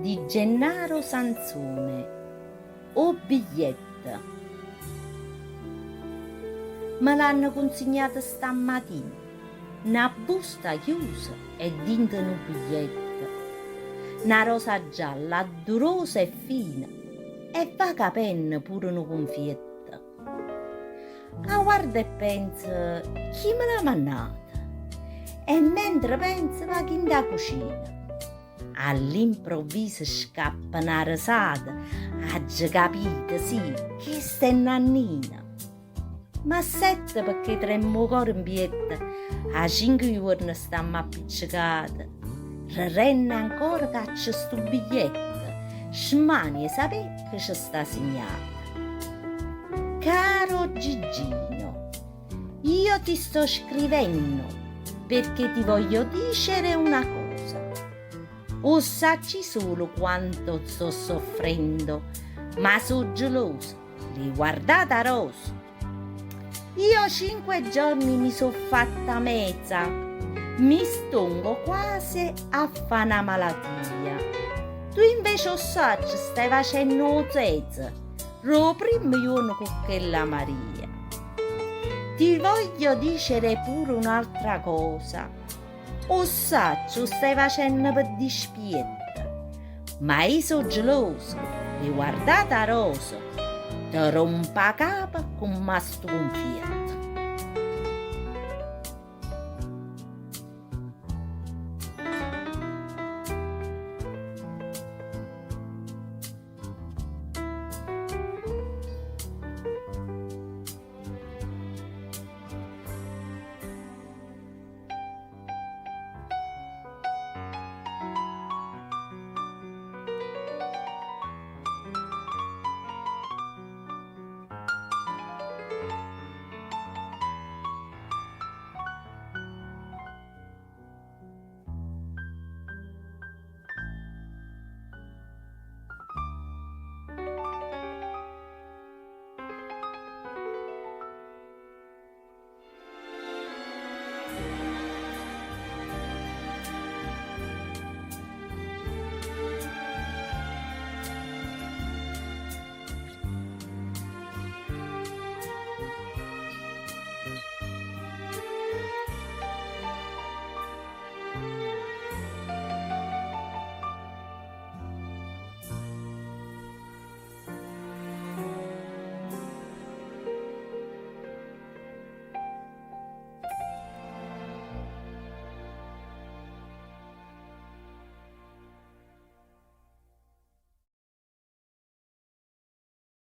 di Gennaro Sansone. O biglietto. Me l'hanno consegnato stamattina, una busta chiusa e dentro un biglietto, una rosa gialla, addorosa e fina, e vaga penna pure una confietta. Guarda e pensa, chi me l'ha mandata? E mentre pensa va in da cucina. All'improvviso scappa una risata, ha capito, sì, che sta Nannina. Ma sette perché tremmo cuore in pietta, a 5 giorni stiamo appiccicate. Renna ancora che c'è sto biglietto, smani e sapere che ci sta segnato. Caro Gigino, io ti sto scrivendo perché ti voglio dire una cosa. O sacci solo quanto sto soffrendo, ma sono geloso, riguardata Rosa. Io 5 giorni mi sono fatta mezza, mi stongo quasi a fare una malattia. Tu invece o sacci stai facendo zezza, lo primo giorno con quella Maria. Ti voglio dire pure un'altra cosa. O saccio stai facendo per dispietta, ma io sono geloso, riguardata Rosa, ti rompa capo con masto confietto.